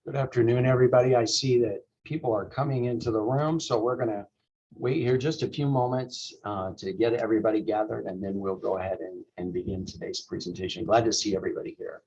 Good afternoon, everybody. I see that people are coming into the room, so we're going to wait here just a few moments to get everybody gathered, and then we'll go ahead and begin today's presentation. Glad to see everybody here.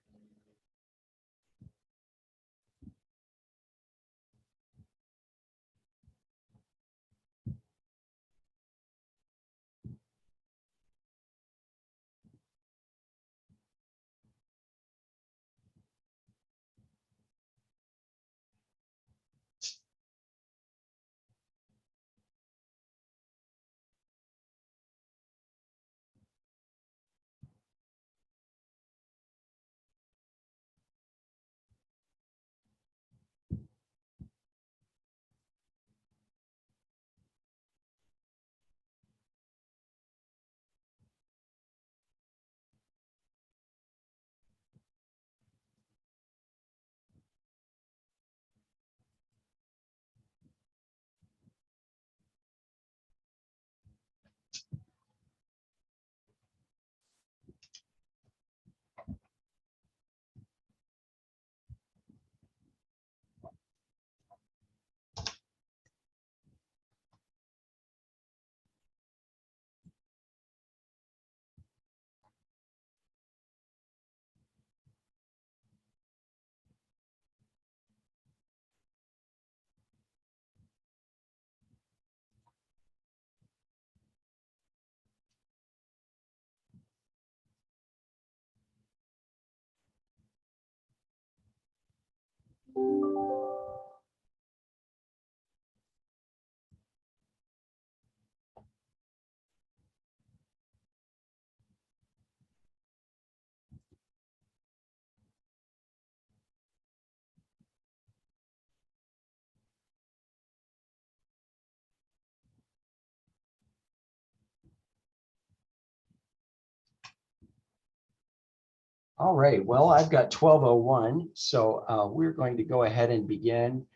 All right, well, I've got 12:01, so we're going to go ahead and begin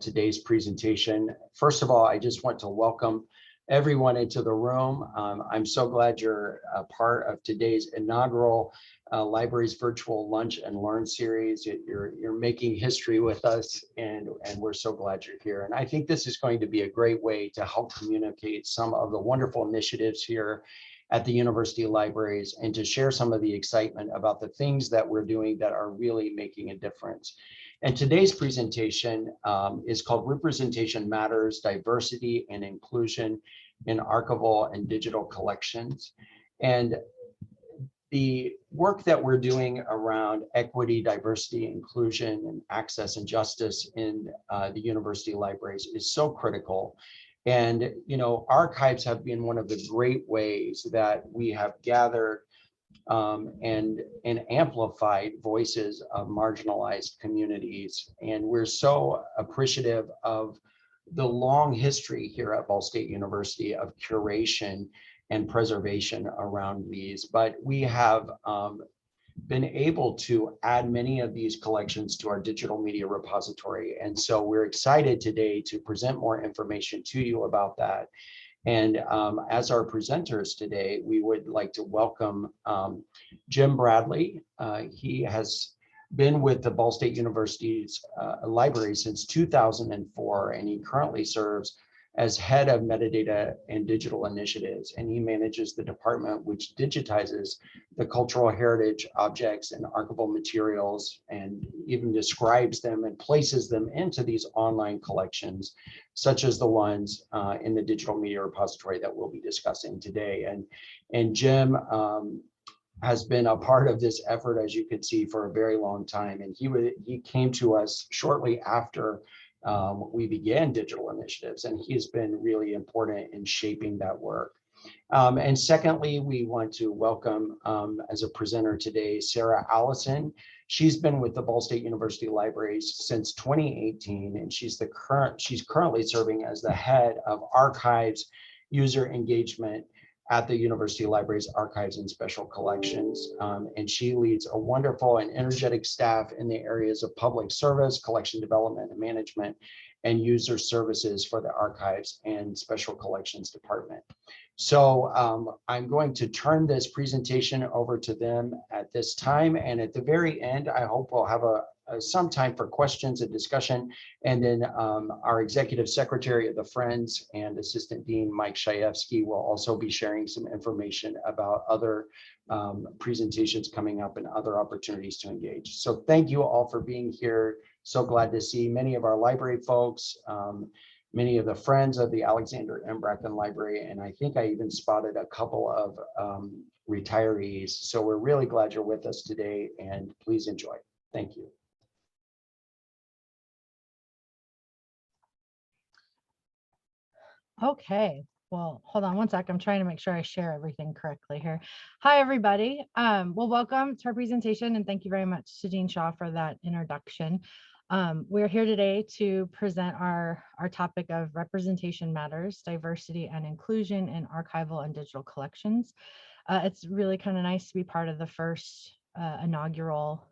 today's presentation. First of all, I just want to welcome everyone into the room. I'm so glad you're a part of today's inaugural Libraries Virtual Lunch and Learn series. You're making history with us, and we're so glad you're here. And I think this is going to be a great way to help communicate some of the wonderful initiatives here at the university libraries, and to share some of the excitement about the things that we're doing that are really making a difference. And today's presentation is called Representation Matters, Diversity and Inclusion in Archival and Digital Collections. And the work that we're doing around equity, diversity, inclusion, and access and justice in the university libraries is so critical. And, you know, archives have been one of the great ways that we have gathered and amplified voices of marginalized communities. And we're so appreciative of the long history here at Ball State University of curation and preservation around these. But we have been able to add many of these collections to our digital media repository. And so we're excited today to present more information to you about that. And as our presenters today, we would like to welcome Jim Bradley. He has been with the Ball State University's library since 2004, and he currently serves as head of metadata and digital initiatives, and he manages the department which digitizes the cultural heritage objects and archival materials, and even describes them and places them into these online collections, such as the ones in the digital media repository that we'll be discussing today. And Jim has been a part of this effort, as you could see, for a very long time, and he came to us shortly after we began digital initiatives, and he's been really important in shaping that work. And secondly, we want to welcome as a presenter today, Sarah Allison. She's been with the Ball State University Libraries since 2018, and she's currently serving as the head of archives, user engagement at the University Libraries Archives and Special Collections. And she leads a wonderful and energetic staff in the areas of public service, collection development and management. and user services for the archives and special collections department. So I'm going to turn this presentation over to them at this time. And at the very end, I hope we'll have some time for questions and discussion. And then our executive secretary of the Friends and Assistant Dean Mike Shaevsky will also be sharing some information about other presentations coming up and other opportunities to engage. So thank you all for being here. So glad to see many of our library folks, many of the Friends of the Alexander M. Bracken Library, and I think I even spotted a couple of retirees. So we're really glad you're with us today, and please enjoy. Thank you. Okay, well, hold on one sec. I'm trying to make sure I share everything correctly here. Hi, everybody. Well, welcome to our presentation, and thank you very much to Dean Shaw for that introduction. We're here today to present our topic of representation matters, diversity and inclusion in archival and digital collections. It's really kind of nice to be part of the first inaugural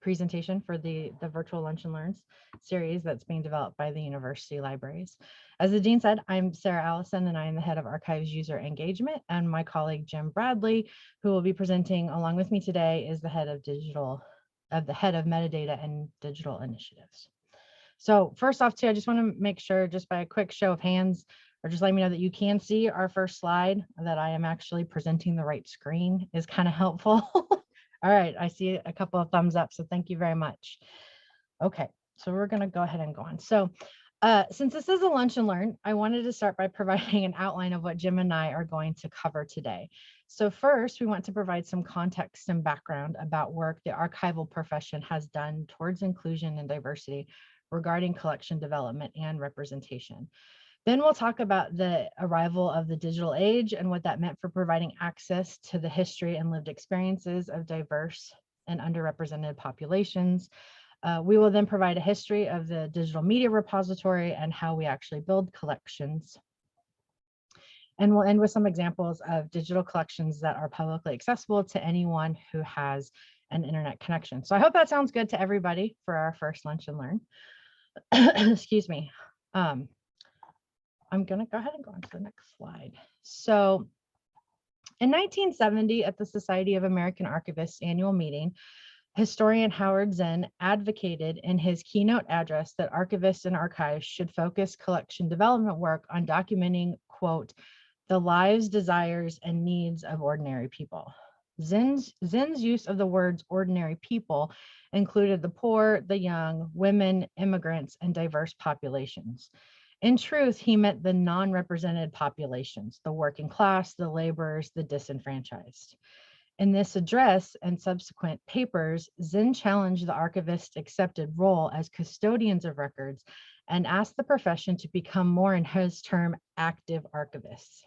presentation for the virtual Lunch and Learns series that's being developed by the university libraries. As the dean said, I'm Sarah Allison, and I am the head of archives user engagement, and my colleague Jim Bradley, who will be presenting along with me today, is the head of metadata and digital initiatives. So first off, too, I just want to make sure, just by a quick show of hands, or just let me know that you can see our first slide, that I am actually presenting the right screen is kind of helpful. All right, I see a couple of thumbs up, so thank you very much. Okay, so we're going to go ahead and go on. So since this is a Lunch and Learn, I wanted to start by providing an outline of what Jim and I are going to cover today. So first, we want to provide some context and background about work the archival profession has done towards inclusion and diversity regarding collection development and representation. Then we'll talk about the arrival of the digital age and what that meant for providing access to the history and lived experiences of diverse and underrepresented populations. We will then provide a history of the digital media repository and how we actually build collections. And we'll end with some examples of digital collections that are publicly accessible to anyone who has an internet connection. So I hope that sounds good to everybody for our first Lunch and Learn. Excuse me. I'm going to go ahead and go on to the next slide. So in 1970, at the Society of American Archivists annual meeting, historian Howard Zinn advocated in his keynote address that archivists and archives should focus collection development work on documenting, quote, the lives, desires, and needs of ordinary people. Zinn's use of the words ordinary people included the poor, the young, women, immigrants, and diverse populations. In truth, he meant the non-represented populations, the working class, the laborers, the disenfranchised. In this address and subsequent papers, Zinn challenged the archivist accepted role as custodians of records and asked the profession to become more, in his term, active archivists.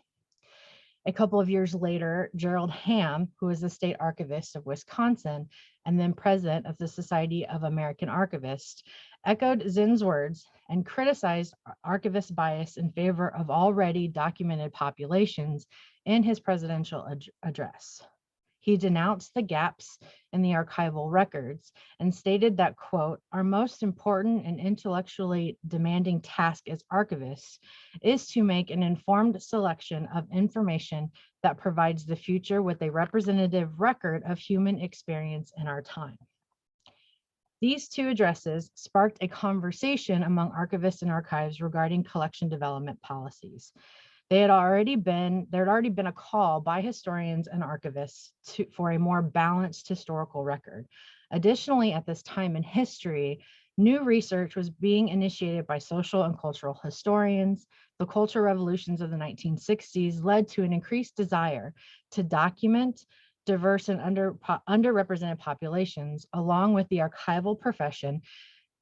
A couple of years later, Gerald Ham, who was the state archivist of Wisconsin and then president of the Society of American Archivists, echoed Zinn's words and criticized archivist bias in favor of already documented populations in his presidential address. He denounced the gaps in the archival records and stated that, quote, our most important and intellectually demanding task as archivists is to make an informed selection of information that provides the future with a representative record of human experience in our time. These two addresses sparked a conversation among archivists and archives regarding collection development policies. There had already been a call by historians and archivists for a more balanced historical record. Additionally, at this time in history, new research was being initiated by social and cultural historians. The cultural revolutions of the 1960s led to an increased desire to document diverse and underrepresented populations. Along with the archival profession,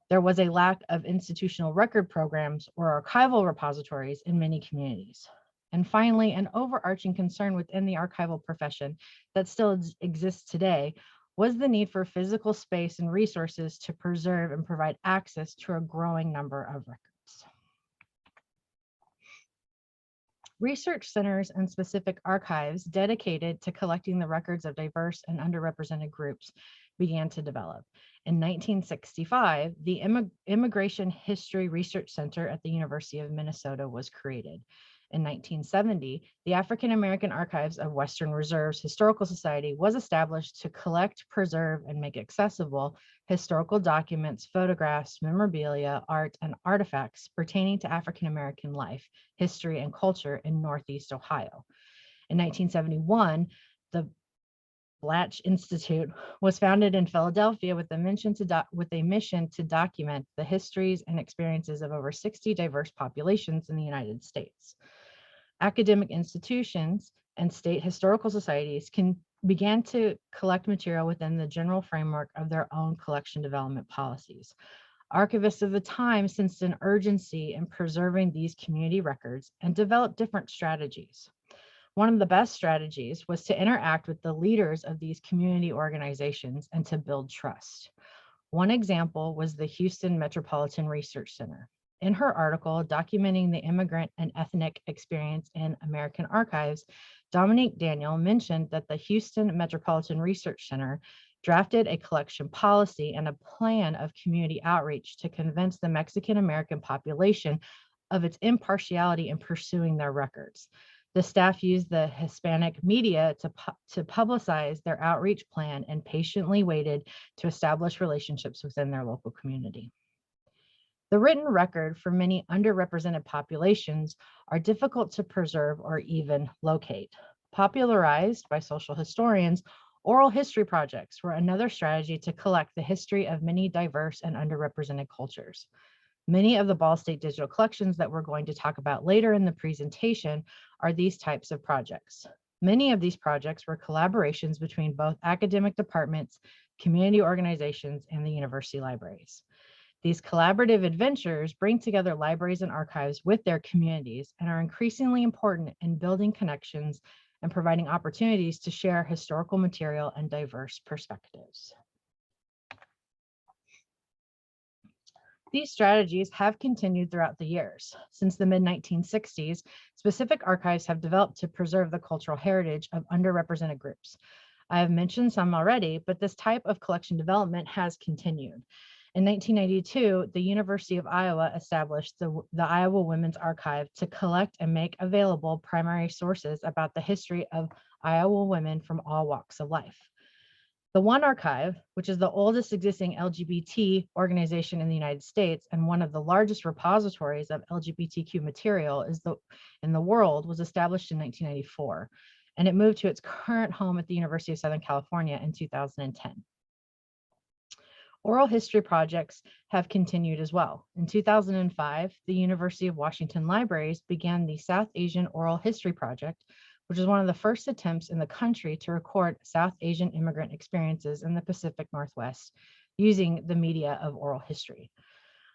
there was a lack of institutional record programs or archival repositories in many communities. And finally, an overarching concern within the archival profession that still exists today was the need for physical space and resources to preserve and provide access to a growing number of records. Research centers and specific archives dedicated to collecting the records of diverse and underrepresented groups began to develop. In 1965, the Immigration History Research Center at the University of Minnesota was created. In 1970, the African American Archives of Western Reserve's Historical Society was established to collect, preserve, and make accessible historical documents, photographs, memorabilia, art, and artifacts pertaining to African American life, history, and culture in Northeast Ohio. In 1971, the Blatch Institute was founded in Philadelphia with a mission to document the histories and experiences of over 60 diverse populations in the United States. Academic institutions and state historical societies began to collect material within the general framework of their own collection development policies. Archivists of the time sensed an urgency in preserving these community records and developed different strategies. One of the best strategies was to interact with the leaders of these community organizations and to build trust. One example was the Houston Metropolitan Research Center. In her article documenting the immigrant and ethnic experience in American archives, Dominique Daniel mentioned that the Houston Metropolitan Research Center drafted a collection policy and a plan of community outreach to convince the Mexican American population of its impartiality in pursuing their records. The staff used the Hispanic media to publicize their outreach plan and patiently waited to establish relationships within their local community. The written record for many underrepresented populations are difficult to preserve or even locate. Popularized by social historians, oral history projects were another strategy to collect the history of many diverse and underrepresented cultures. Many of the Ball State digital collections that we're going to talk about later in the presentation are these types of projects. Many of these projects were collaborations between both academic departments, community organizations, and the university libraries. These collaborative adventures bring together libraries and archives with their communities and are increasingly important in building connections and providing opportunities to share historical material and diverse perspectives. These strategies have continued throughout the years. Since the mid-1960s, specific archives have developed to preserve the cultural heritage of underrepresented groups. I have mentioned some already, but this type of collection development has continued. In 1992, the University of Iowa established the Iowa Women's Archive to collect and make available primary sources about the history of Iowa women from all walks of life. The One Archive, which is the oldest existing LGBT organization in the United States and one of the largest repositories of LGBTQ material in the world, was established in 1994, and it moved to its current home at the University of Southern California in 2010. Oral history projects have continued as well. In 2005, the University of Washington Libraries began the South Asian Oral History Project, which is one of the first attempts in the country to record South Asian immigrant experiences in the Pacific Northwest using the media of oral history.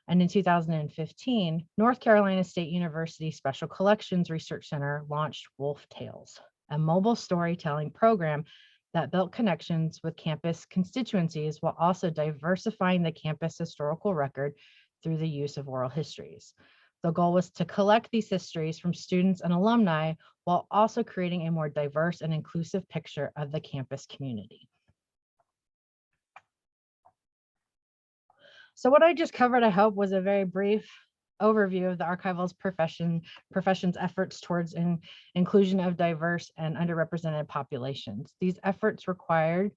And in 2015, North Carolina State University Special Collections Research Center launched Wolf Tales, a mobile storytelling program that built connections with campus constituencies while also diversifying the campus historical record through the use of oral histories. The goal was to collect these histories from students and alumni while also creating a more diverse and inclusive picture of the campus community. So what I just covered, I hope, was a very brief overview of the archival's profession's efforts towards inclusion of diverse and underrepresented populations. These efforts required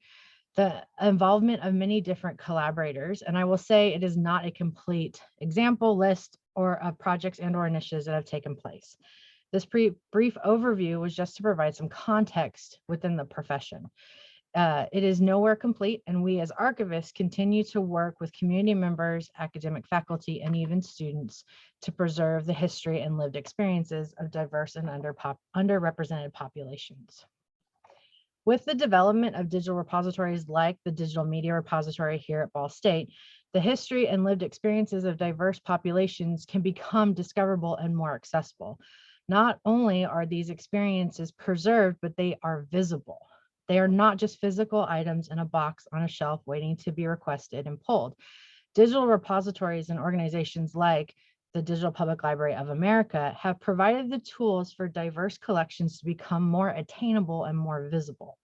the involvement of many different collaborators, and I will say it is not a complete example list or of projects and or initiatives that have taken place. This brief overview was just to provide some context within the profession. It is nowhere complete, and we as archivists continue to work with community members, academic faculty, and even students to preserve the history and lived experiences of diverse and underrepresented populations. With the development of digital repositories like the Digital Media Repository here at Ball State, the history and lived experiences of diverse populations can become discoverable and more accessible. Not only are these experiences preserved, but they are visible. They are not just physical items in a box on a shelf waiting to be requested and pulled. Digital repositories and organizations like the Digital Public Library of America have provided the tools for diverse collections to become more attainable and more visible.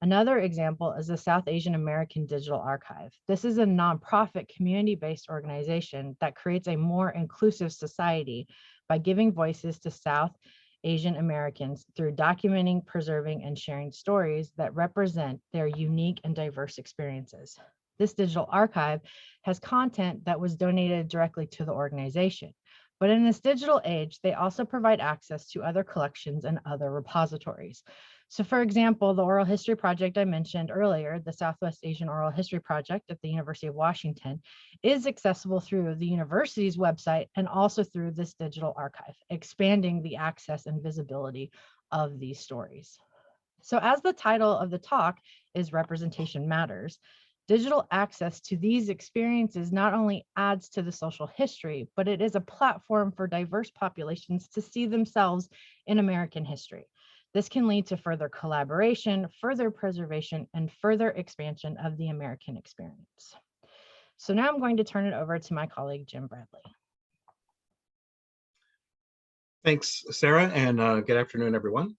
Another example is the South Asian American Digital Archive. This is a nonprofit community-based organization that creates a more inclusive society by giving voices to South Asian Americans through documenting, preserving, and sharing stories that represent their unique and diverse experiences. This digital archive has content that was donated directly to the organization. But in this digital age, they also provide access to other collections and other repositories. So for example, the Oral History Project I mentioned earlier, the Southwest Asian Oral History Project at the University of Washington, is accessible through the university's website and also through this digital archive, expanding the access and visibility of these stories. So as the title of the talk is Representation Matters, digital access to these experiences not only adds to the social history, but it is a platform for diverse populations to see themselves in American history. This can lead to further collaboration, further preservation, and further expansion of the American experience. So now I'm going to turn it over to my colleague, Jim Bradley. Thanks, Sarah, and good afternoon, everyone.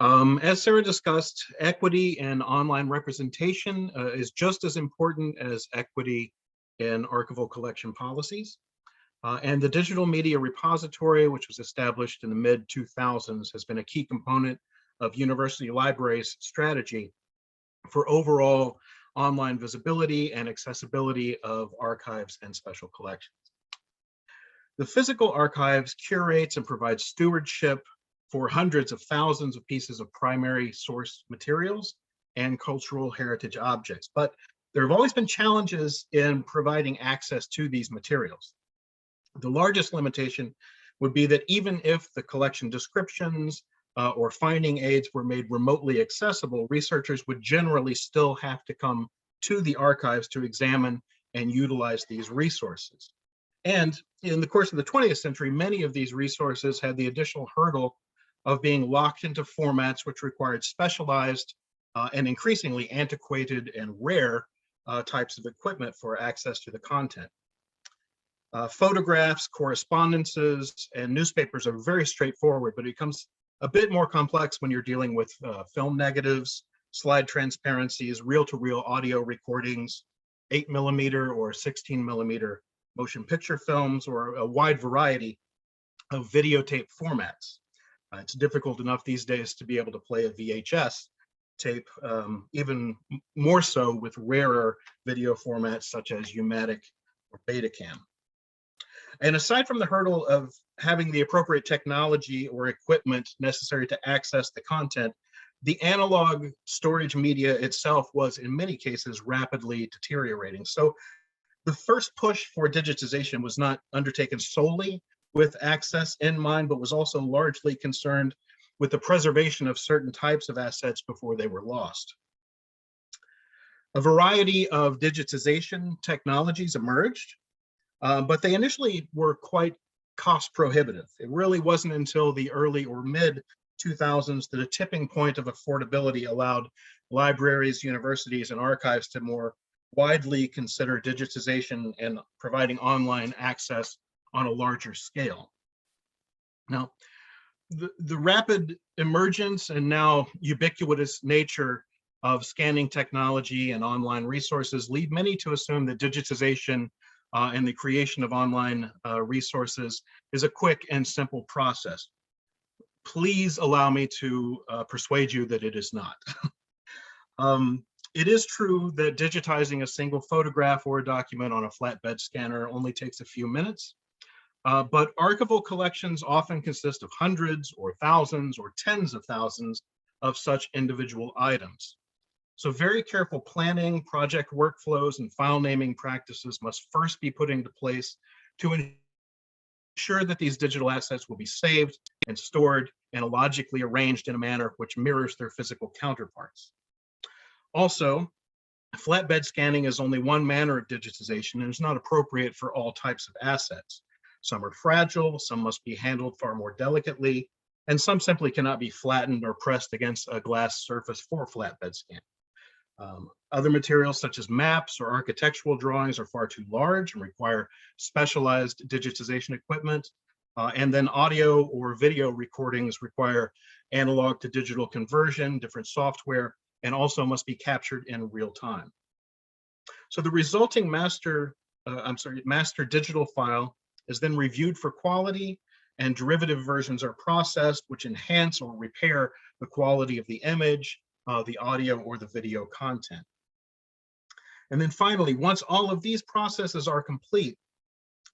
As Sarah discussed, equity in online representation is just as important as equity in archival collection policies. And the Digital Media Repository, which was established in the mid-2000s, has been a key component of university libraries' strategy for overall online visibility and accessibility of archives and special collections. The physical archives curates and provides stewardship for hundreds of thousands of pieces of primary source materials and cultural heritage objects. But there have always been challenges in providing access to these materials. The largest limitation would be that even if the collection descriptions or finding aids were made remotely accessible, researchers would generally still have to come to the archives to examine and utilize these resources. And in the course of the 20th century, many of these resources had the additional hurdle of being locked into formats which required specialized and increasingly antiquated and rare types of equipment for access to the content. Photographs, correspondences, and newspapers are very straightforward, but it becomes a bit more complex when you're dealing with film negatives, slide transparencies, reel-to-reel audio recordings, 8mm or 16mm motion picture films, or a wide variety of videotape formats. It's difficult enough these days to be able to play a VHS tape, even more so with rarer video formats such as U-matic or Betacam. And aside from the hurdle of having the appropriate technology or equipment necessary to access the content, the analog storage media itself was in many cases rapidly deteriorating. So the first push for digitization was not undertaken solely with access in mind, but was also largely concerned with the preservation of certain types of assets before they were lost. A variety of digitization technologies emerged, but they initially were quite cost prohibitive. It really wasn't until the early or mid 2000s that a tipping point of affordability allowed libraries, universities, and archives to more widely consider digitization and providing online access on a larger scale. Now, the rapid emergence and now ubiquitous nature of scanning technology and online resources lead many to assume that digitization and the creation of online resources is a quick and simple process. Please allow me to persuade you that it is not. It is true that digitizing a single photograph or a document on a flatbed scanner only takes a few minutes, but archival collections often consist of hundreds or thousands or tens of thousands of such individual items. So very careful planning, project workflows, and file naming practices must first be put into place to ensure that these digital assets will be saved and stored and logically arranged in a manner which mirrors their physical counterparts. Also, flatbed scanning is only one manner of digitization and is not appropriate for all types of assets. Some are fragile, some must be handled far more delicately, and some simply cannot be flattened or pressed against a glass surface for flatbed scanning. Other materials such as maps or architectural drawings are far too large and require specialized digitization equipment. And then audio or video recordings require analog to digital conversion, different software, and also must be captured in real time. So the resulting master digital file is then reviewed for quality, and derivative versions are processed, which enhance or repair the quality of the image, the audio, or the video content. And then finally, once all of these processes are complete,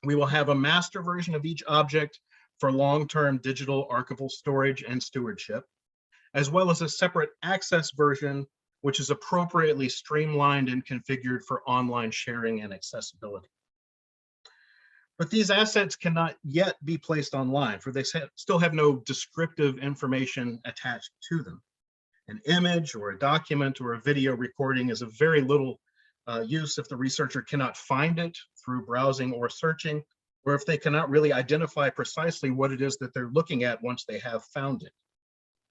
we will have a master version of each object for long-term digital archival storage and stewardship, as well as a separate access version, which is appropriately streamlined and configured for online sharing and accessibility. But these assets cannot yet be placed online, for they still have no descriptive information attached to them. An image or a document or a video recording is of very little use if the researcher cannot find it through browsing or searching, or if they cannot really identify precisely what it is that they're looking at once they have found it.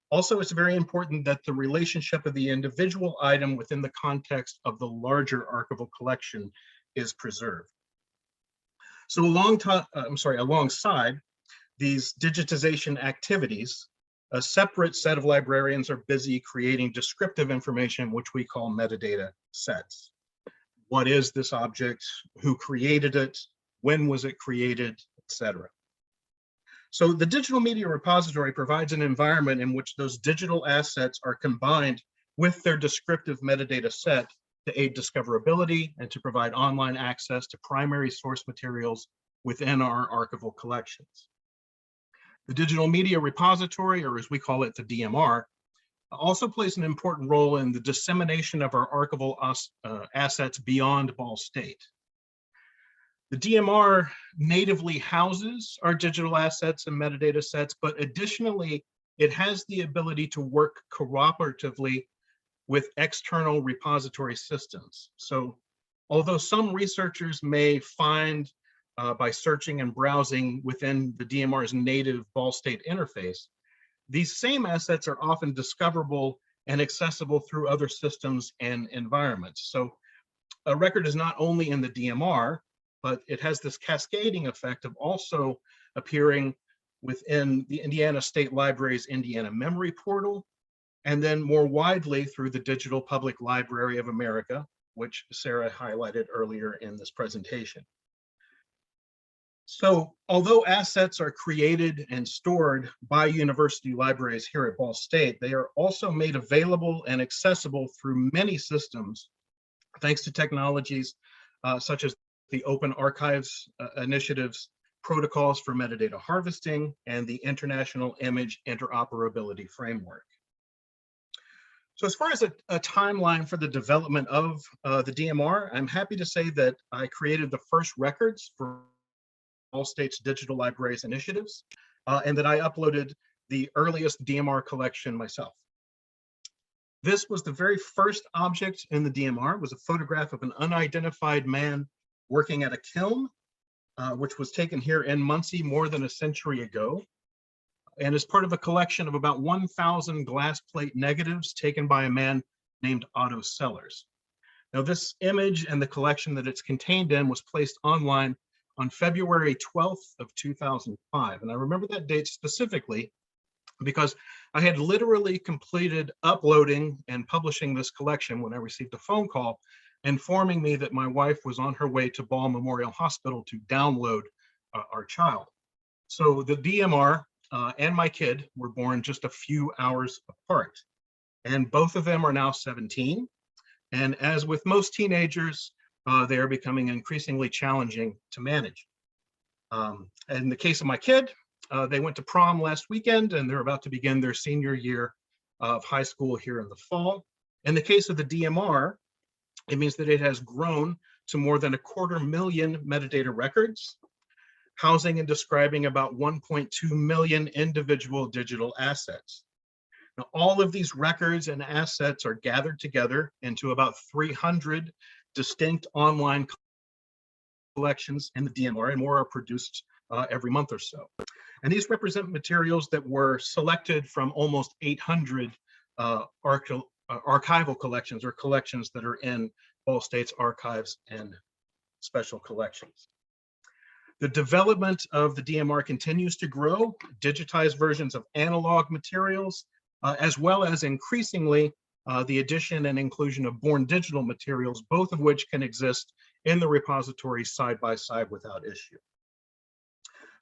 Also, it's very important that the relationship of the individual item within the context of the larger archival collection is preserved. So alongside these digitization activities, a separate set of librarians are busy creating descriptive information, which we call metadata sets. What is this object? Who created it? When was it created, etc. So the digital media repository provides an environment in which those digital assets are combined with their descriptive metadata set to aid discoverability and to provide online access to primary source materials within our archival collections. The digital media repository, or as we call it, the DMR, also plays an important role in the dissemination of our archival assets beyond Ball State. The DMR natively houses our digital assets and metadata sets, but additionally, it has the ability to work cooperatively with external repository systems. So although some researchers may find by searching and browsing within the DMR's native Ball State interface, these same assets are often discoverable and accessible through other systems and environments. So a record is not only in the DMR, but it has this cascading effect of also appearing within the Indiana State Library's Indiana Memory Portal, and then more widely through the Digital Public Library of America, which Sarah highlighted earlier in this presentation. So although assets are created and stored by university libraries here at Ball State, they are also made available and accessible through many systems, thanks to technologies such as the Open Archives Initiative's protocols for metadata harvesting and the International Image Interoperability Framework. So as far as a timeline for the development of the DMR, I'm happy to say that I created the first records for Ball State's digital libraries initiatives, and that I uploaded the earliest DMR collection myself. This was the very first object in the DMR, was a photograph of an unidentified man working at a kiln, which was taken here in Muncie more than a century ago, and is part of a collection of about 1,000 glass plate negatives taken by a man named Otto Sellers. Now, this image and the collection that it's contained in was placed online on February 12th of 2005. And I remember that date specifically because I had literally completed uploading and publishing this collection when I received a phone call informing me that my wife was on her way to Ball Memorial Hospital to download our child. So the DMR and my kid were born just a few hours apart, and both of them are now 17. And as with most teenagers, they are becoming increasingly challenging to manage. In the case of my kid, they went to prom last weekend and they're about to begin their senior year of high school here in the fall. In the case of the DMR, it means that it has grown to more than 250,000 metadata records, housing and describing about 1.2 million individual digital assets. Now, all of these records and assets are gathered together into about 300 distinct online collections in the DMR, and more are produced every month or so. And these represent materials that were selected from almost 800 archival collections, or collections that are in Ball State's archives and special collections. The development of the DMR continues to grow, digitized versions of analog materials, as well as increasingly the addition and inclusion of born digital materials, both of which can exist in the repository side by side without issue.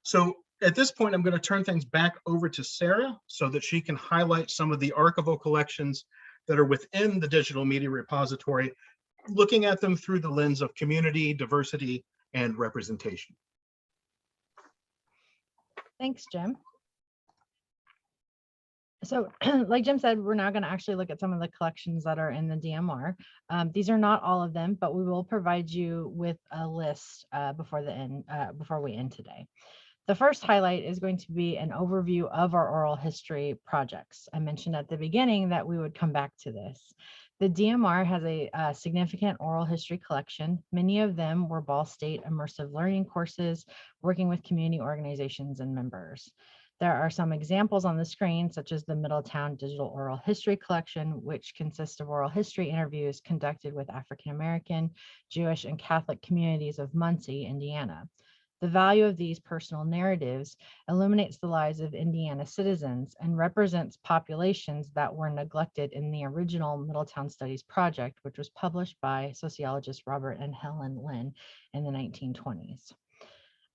So at this point, I'm going to turn things back over to Sarah so that she can highlight some of the archival collections that are within the digital media repository, looking at them through the lens of community, diversity, and representation. Thanks, Jim. So like Jim said, we're now going to actually look at some of the collections that are in the DMR. These are not all of them, but we will provide you with a list before we end today. The first highlight is going to be an overview of our oral history projects. I mentioned at the beginning that we would come back to this. The DMR has a significant oral history collection. Many of them were Ball State immersive learning courses, working with community organizations and members. There are some examples on the screen, such as the Middletown Digital Oral History Collection, which consists of oral history interviews conducted with African American, Jewish, and Catholic communities of Muncie, Indiana. The value of these personal narratives illuminates the lives of Indiana citizens and represents populations that were neglected in the original Middletown Studies project, which was published by sociologists Robert and Helen Lynn in the 1920s.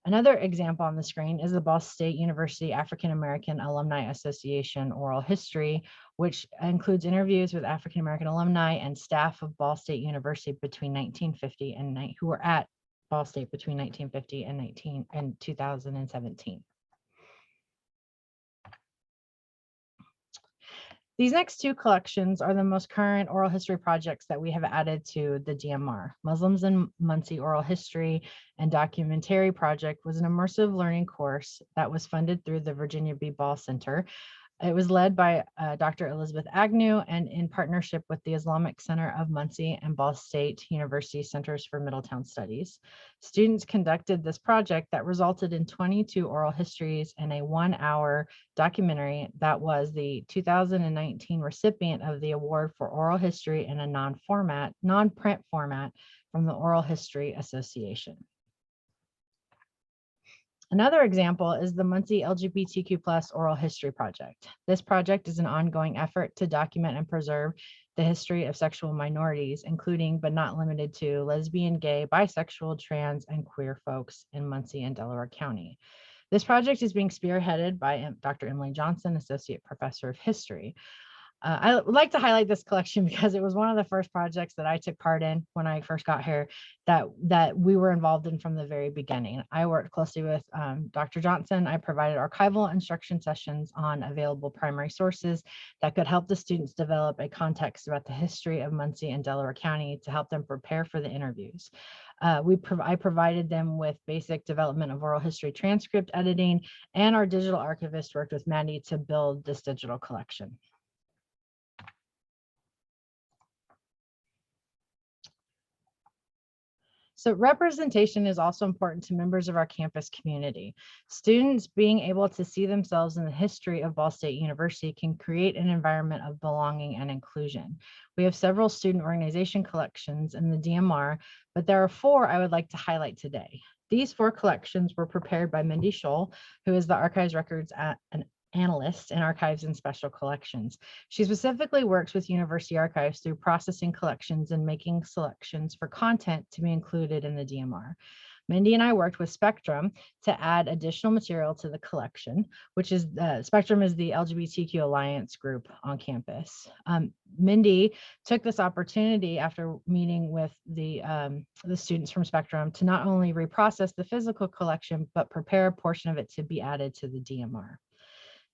Another example on the screen is the Ball State University African American Alumni Association Oral History, which includes interviews with African American alumni and staff of Ball State University between 1950 and who were at Ball State between 1950 and 2017. These next two collections are the most current oral history projects that we have added to the DMR. Muslims in Muncie Oral History and Documentary Project was an immersive learning course that was funded through the Virginia B. Ball Center. It was led by Dr. Elizabeth Agnew and in partnership with the Islamic Center of Muncie and Ball State University Centers for Middletown Studies. Students conducted this project that resulted in 22 oral histories and a 1-hour documentary that was the 2019 recipient of the award for oral history in a non-print format from the Oral History Association. Another example is the Muncie LGBTQ+ Oral History Project. This project is an ongoing effort to document and preserve the history of sexual minorities, including but not limited to lesbian, gay, bisexual, trans, and queer folks in Muncie and Delaware County. This project is being spearheaded by Dr. Emily Johnson, Associate Professor of History. I would like to highlight this collection because it was one of the first projects that I took part in when I first got here that we were involved in from the very beginning. I worked closely with Dr. Johnson. I provided archival instruction sessions on available primary sources that could help the students develop a context about the history of Muncie and Delaware County to help them prepare for the interviews. I provided them with basic development of oral history transcript editing, and our digital archivist worked with Mandy to build this digital collection. So representation is also important to members of our campus community. Students being able to see themselves in the history of Ball State University can create an environment of belonging and inclusion. We have several student organization collections in the DMR, but there are 4 I would like to highlight today. These 4 collections were prepared by Mindy Scholl, who is the Archives Records Analyst in Archives and Special Collections. She specifically works with university archives through processing collections and making selections for content to be included in the DMR. Mindy and I worked with Spectrum to add additional material to the collection, which is Spectrum is the LGBTQ Alliance group on campus. Mindy took this opportunity after meeting with the students from Spectrum to not only reprocess the physical collection, but prepare a portion of it to be added to the DMR.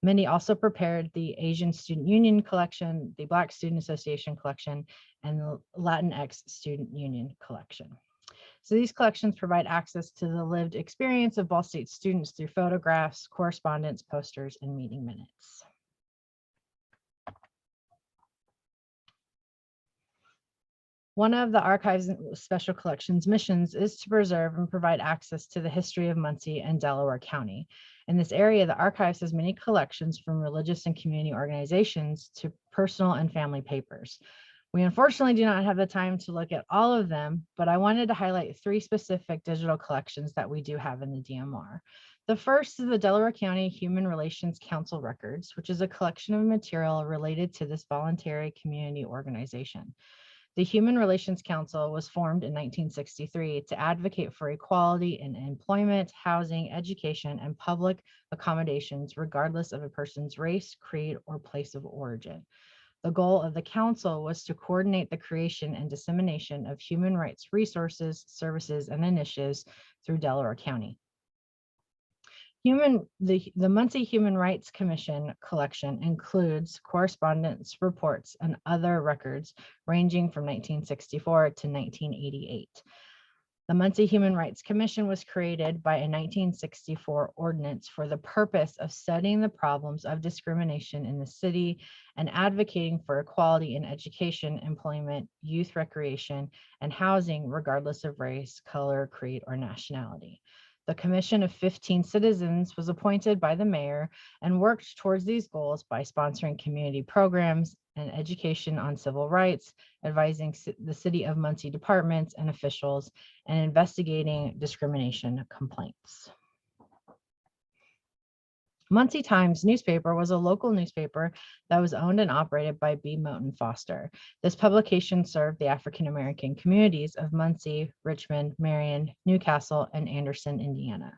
Mindy also prepared the Asian Student Union collection, the Black Student Association collection, and the Latinx Student Union collection. So these collections provide access to the lived experience of Ball State students through photographs, correspondence, posters, and meeting minutes. One of the Archives and Special Collections missions is to preserve and provide access to the history of Muncie and Delaware County. In this area, the Archives has many collections from religious and community organizations to personal and family papers. We unfortunately do not have the time to look at all of them, but I wanted to highlight 3 specific digital collections that we do have in the DMR. The first is the Delaware County Human Relations Council records, which is a collection of material related to this voluntary community organization. The Human Relations Council was formed in 1963 to advocate for equality in employment, housing, education, and public accommodations, regardless of a person's race, creed, or place of origin. The goal of the council was to coordinate the creation and dissemination of human rights resources, services, and initiatives through Delaware County. The Muncie Human Rights Commission collection includes correspondence, reports, and other records ranging from 1964 to 1988. The Muncie Human Rights Commission was created by a 1964 ordinance for the purpose of studying the problems of discrimination in the city and advocating for equality in education, employment, youth recreation, and housing, regardless of race, color, creed, or nationality. The commission of 15 citizens was appointed by the mayor and worked towards these goals by sponsoring community programs and education on civil rights, advising the city of Muncie departments and officials, and investigating discrimination complaints. Muncie Times newspaper was a local newspaper that was owned and operated by B. Moten Foster. This publication served the African-American communities of Muncie, Richmond, Marion, Newcastle, and Anderson, Indiana.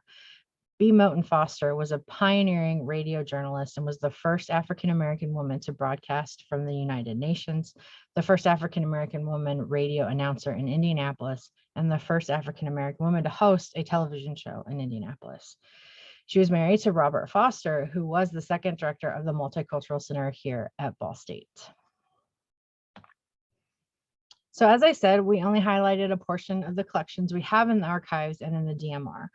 B. Moten Foster was a pioneering radio journalist and was the first African-American woman to broadcast from the United Nations, the first African-American woman radio announcer in Indianapolis, and the first African-American woman to host a television show in Indianapolis. She was married to Robert Foster, who was the second director of the Multicultural Center here at Ball State. So as I said, we only highlighted a portion of the collections we have in the archives and in the DMR.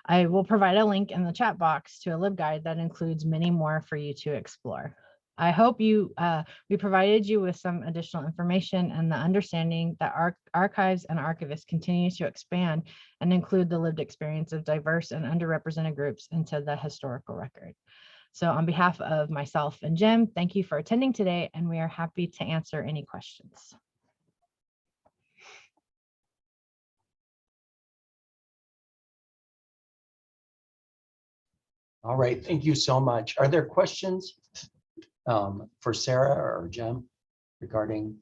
I will provide a link in the chat box to a LibGuide that includes many more for you to explore. I hope we provided you with some additional information and the understanding that our archives and archivists continue to expand and include the lived experience of diverse and underrepresented groups into the historical record. So on behalf of myself and Jim, thank you for attending today, and we are happy to answer any questions. All right, thank you so much. Are there questions for Sarah or Jim regarding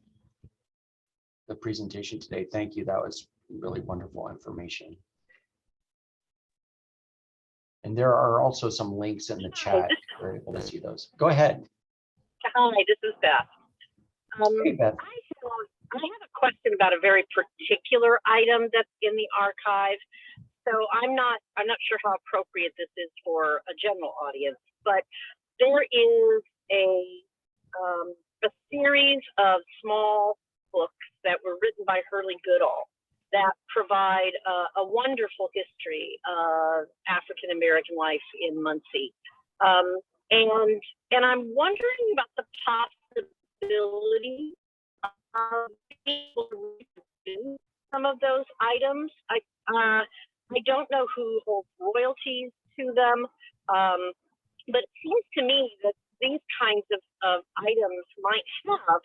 the presentation today? Thank you. That was really wonderful information. And there are also some links in the chat. We're able to see those. Go ahead. Hi, this is Beth. Hey, Beth. I have a question about a very particular item that's in the archive. So I'm not sure how appropriate this is for a general audience, but there is a series of small books that were written by Hurley Goodall that provide a wonderful history of African American life in Muncie, and I'm wondering about the possibility of being able to reproduce some of those items. I don't know who holds royalties to them, but it seems to me that these kinds of items might have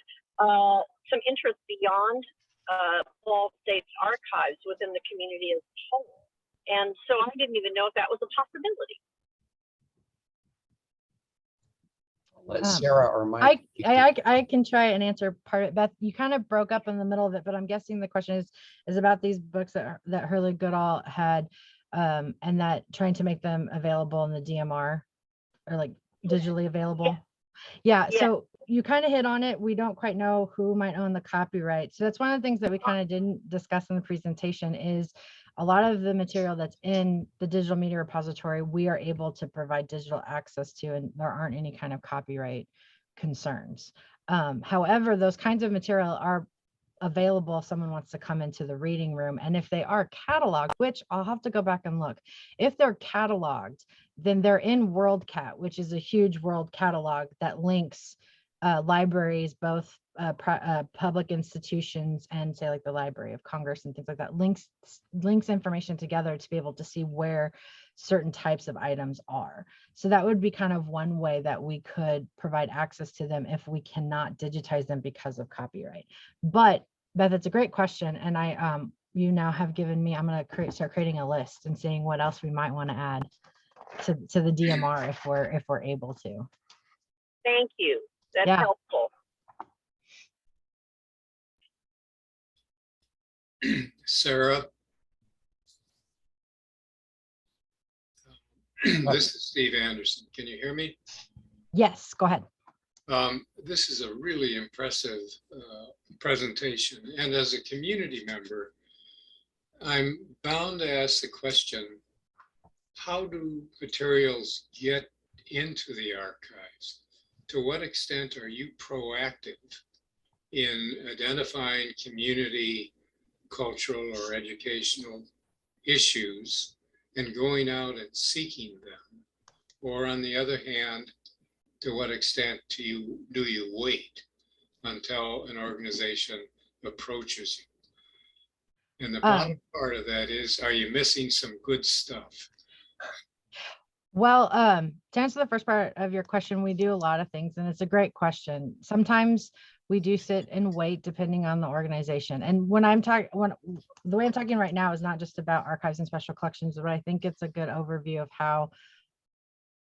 some interest beyond Ball State's archives within the community as a whole. And so I didn't even know if that was a possibility. Let Sarah or Mike. I can try and answer part of it. Beth, you kind of broke up in the middle of it, but I'm guessing the question is about these books that Hurley Goodall had, and that trying to make them available in the DMR or like digitally available. Yeah. So you kind of hit on it. We don't quite know who might own the copyright. So that's one of the things that we kind of didn't discuss in the presentation is a lot of the material that's in the digital media repository, we are able to provide digital access to, and there aren't any kind of copyright concerns. However, those kinds of material are available if someone wants to come into the reading room. And if they are cataloged, which I'll have to go back and look, if they're cataloged, then they're in WorldCat, which is a huge world catalog that links libraries, both public institutions and say like the Library of Congress and things like that, links information together to be able to see where certain types of items are. So that would be kind of one way that we could provide access to them if we cannot digitize them because of copyright. But Beth, it's a great question. And you now have given me, I'm going to start creating a list and seeing what else we might want to add. to the DMR if we're able to. Thank you. That's Yeah. helpful. Sarah. This is Steve Anderson. Can you hear me? Yes, go ahead. This is a really impressive presentation. And as a community member, I'm bound to ask the question, how do materials get into the archives? To what extent are you proactive in identifying community, cultural, or educational issues and going out and seeking them? Or on the other hand, to what extent do you wait until an organization approaches you? And the bottom part of that is, are you missing some good stuff? Well, to answer the first part of your question, we do a lot of things, and it's a great question. Sometimes we do sit and wait depending on the organization. And when the way I'm talking right now is not just about archives and special collections, but I think it's a good overview of how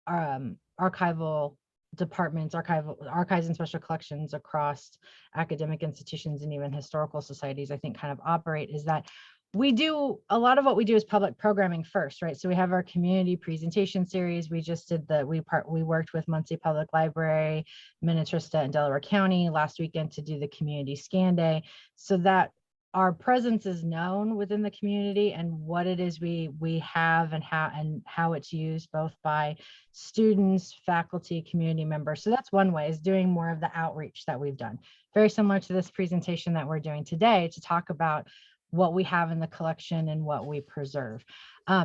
archival departments, archives and special collections across academic institutions and even historical societies, I think, kind of operate, is that we do a lot of what we do is public programming first, right? So we have our community presentation series. We just did we worked with Muncie Public Library, Minnetrista, and Delaware County last weekend to do the community scan day, so that our presence is known within the community and what it is we have and how it's used both by students, faculty, community members. So that's one way, is doing more of the outreach that we've done. Very similar to this presentation that we're doing today, to talk about what we have in the collection and what we preserve.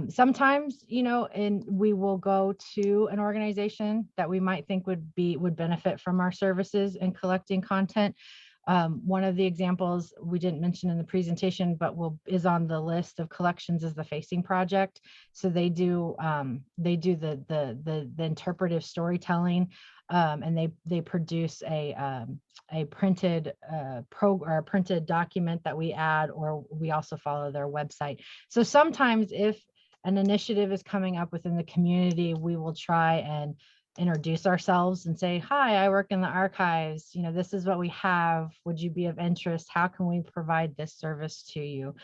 Sometimes, and we will go to an organization that we might think would benefit from our services in collecting content. One of the examples we didn't mention in the presentation, but is on the list of collections, is the Facing Project. So they do the interpretive storytelling, and they produce a printed printed document that we add, or we also follow their website. So sometimes if an initiative is coming up within the community, we will try and introduce ourselves and say, hi, I work in the archives. This is what we have. Would you be of interest? How can we provide this service to you?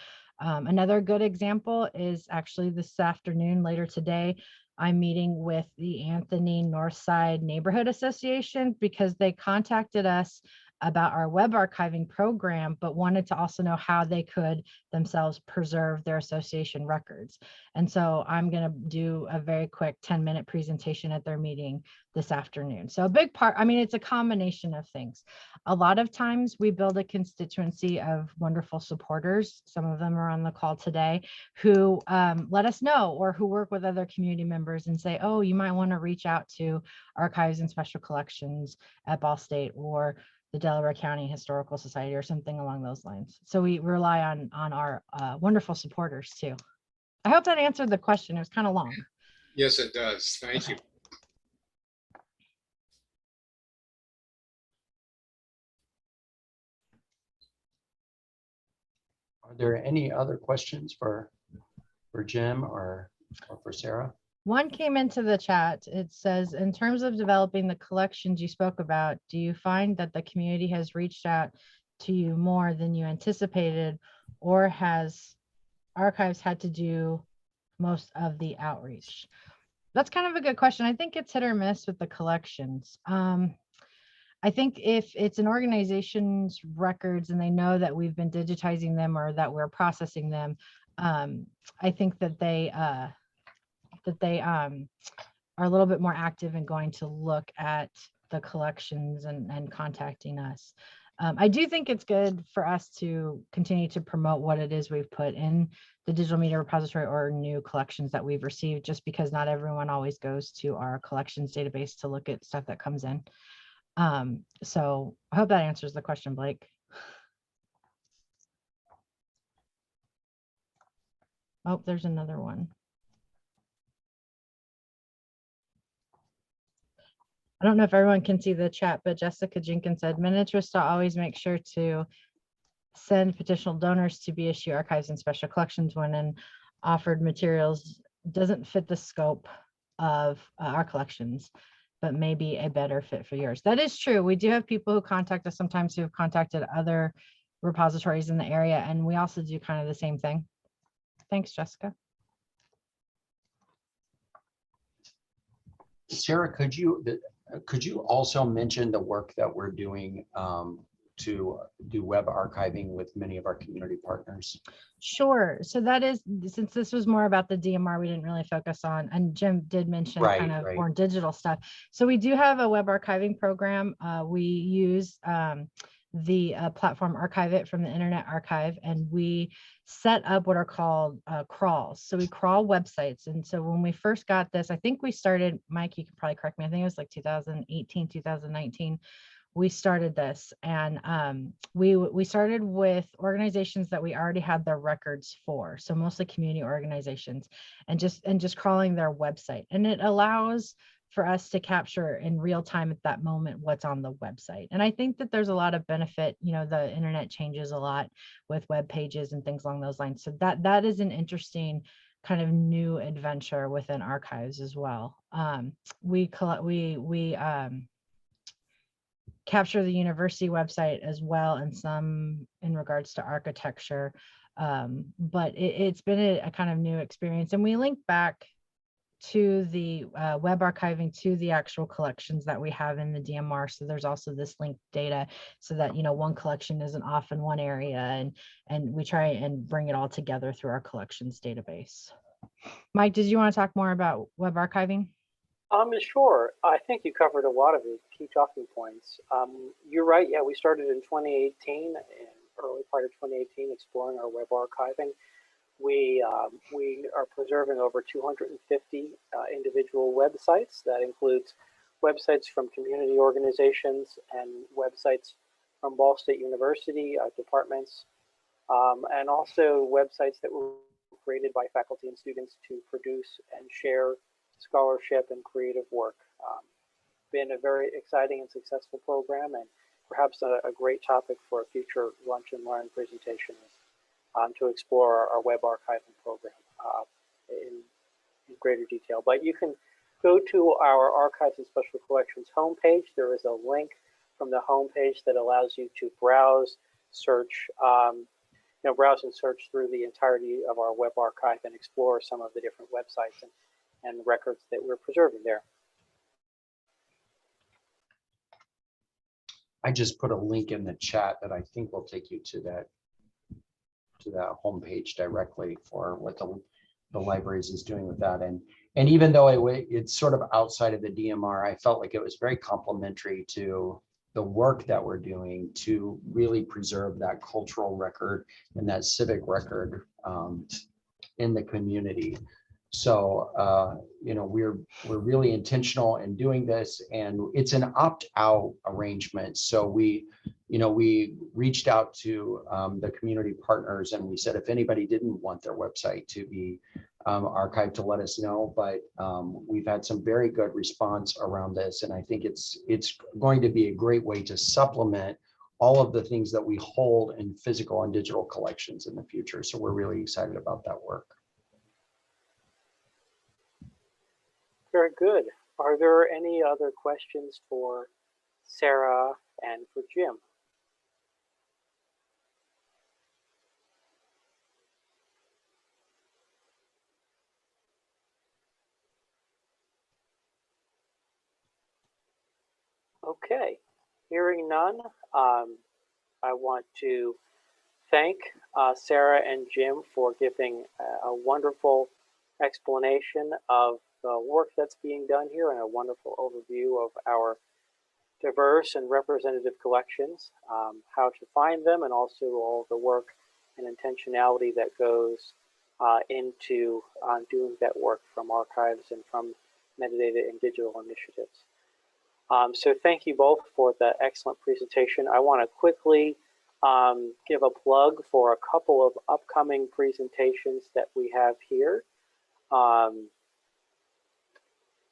Another good example is actually this afternoon, later today, I'm meeting with the Anthony Northside Neighborhood Association because they contacted us about our web archiving program, but wanted to also know how they could themselves preserve their association records. And so I'm going to do a very quick 10-minute presentation at their meeting this afternoon. So a big part, it's a combination of things. A lot of times we build a constituency of wonderful supporters. Some of them are on the call today, who let us know, or who work with other community members and say, oh, you might want to reach out to Archives and Special Collections at Ball State, or the Delaware County Historical Society, or something along those lines. So we rely on our wonderful supporters too. I hope that answered the question. It was kind of long. Yes, it does. Thank you. Are there any other questions for Jim or for Sarah? One came into the chat. It says, in terms of developing the collections you spoke about, do you find that the community has reached out to you more than you anticipated, or has archives had to do most of the outreach? That's kind of a good question. I think it's hit or miss with the collections. I think if it's an organization's records and they know that we've been digitizing them or that we're processing them, I think that they are a little bit more active in going to look at the collections and contacting us. I do think it's good for us to continue to promote what it is we've put in the digital media repository or new collections that we've received, just because not everyone always goes to our collections database to look at stuff that comes in. So I hope that answers the question, Blake. Oh, there's another one. I don't know if everyone can see the chat, but Jessica Jenkins said, Minnetrista always make sure to send petitional donors to BSU Archives and Special Collections when an offered materials doesn't fit the scope of our collections, but maybe a better fit for yours. That is true. We do have people who contact us sometimes who have contacted other repositories in the area, and we also do kind of the same thing. Thanks, Jessica. Sarah, could you also mention the work that we're doing to do web archiving with many of our community partners? Sure. So that is, since this was more about the DMR, we didn't really focus on, and Jim did mention kind of Right. more digital stuff. So we do have a web archiving program. We use the platform Archive It from the Internet Archive, and we set up what are called crawls. So we crawl websites. And so when we first got this, I think we started, Mike, you can probably correct me, I think it was like 2018, 2019. We started this, and we started with organizations that we already had their records for, so mostly community organizations, and just crawling their website, and it allows for us to capture in real time at that moment what's on the website. And I think that there's a lot of benefit. You know, the internet changes a lot with web pages and things along those lines, so that is an interesting kind of new adventure within archives as well. We capture the university website as well, and some in regards to architecture, but it's been a kind of new experience, and we link back to the web archiving to the actual collections that we have in the DMR. So there's also this linked data, so that, you know, one collection isn't off in one area, and we try and bring it all together through our collections database. Mike, did you want to talk more about web archiving? Sure. I think you covered a lot of the key talking points. You're right. Yeah, we started in 2018, in early part of 2018, exploring our web archiving. We are preserving over 250 individual websites. That includes websites from community organizations and websites from Ball State University departments, and also websites that were created by faculty and students to produce and share scholarship and creative work. Been a very exciting and successful program, and perhaps a great topic for a future lunch and learn presentation to explore our web archiving program in greater detail. But you can go to our Archives and Special Collections homepage. There is a link from the homepage that allows you to browse, search, browse and search through the entirety of our web archive and explore some of the different websites and records that we're preserving there. I just put a link in the chat that I think will take you to that homepage directly for what the libraries is doing with that. And even though it's sort of outside of the DMR, I felt like it was very complementary to the work that we're doing to really preserve that cultural record and that civic record in the community. So, we're really intentional in doing this, and it's an opt-out arrangement. So we reached out to the community partners, and we said, if anybody didn't want their website to be archived, to let us know. But we've had some very good response around this, and I think it's going to be a great way to supplement all of the things that we hold in physical and digital collections in the future. So we're really excited about that work. Very good. Are there any other questions for Sarah and for Jim? Okay, hearing none, I want to thank Sarah and Jim for giving a wonderful explanation of the work that's being done here and a wonderful overview of our diverse and representative collections, how to find them, and also all the work and intentionality that goes into doing that work from archives and from metadata and digital initiatives. So thank you both for the excellent presentation. I want to quickly give a plug for a couple of upcoming presentations that we have here.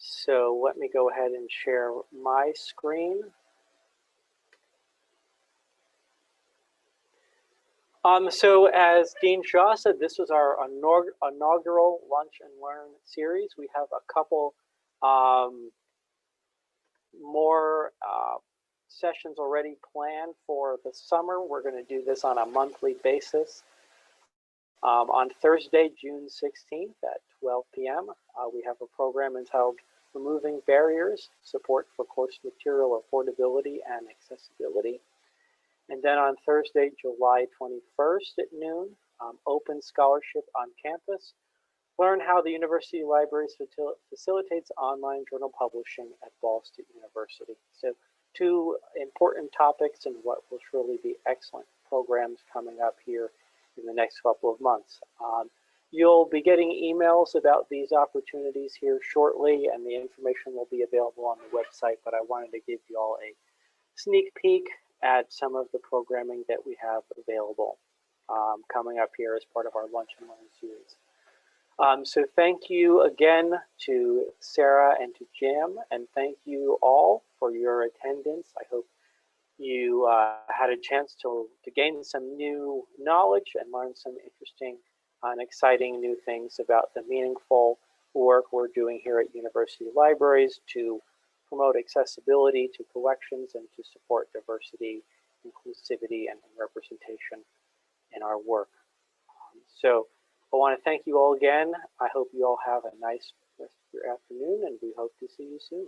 So let me go ahead and share my screen. So as Dean Shaw said, this was our inaugural Lunch and Learn series. We have a couple More sessions already planned for the summer. We're going to do this on a monthly basis. On Thursday, June 16th at 12 p.m., we have a program entitled Removing Barriers, Support for Course Material Affordability and Accessibility. And then on Thursday, July 21st at noon, Open Scholarship on Campus. Learn how the university libraries facilitates online journal publishing at Ball State University. So 2 important topics and what will surely be excellent programs coming up here in the next couple of months. You'll be getting emails about these opportunities here shortly, and the information will be available on the website, but I wanted to give you all a sneak peek at some of the programming that we have available coming up here as part of our Lunch and Learn series. So thank you again to Sarah and to Jim, and thank you all for your attendance. I hope you had a chance to gain some new knowledge and learn some interesting and exciting new things about the meaningful work we're doing here at university libraries to promote accessibility to collections and to support diversity, inclusivity, and representation in our work. So I want to thank you all again. I hope you all have a nice rest of your afternoon, and we hope to see you soon.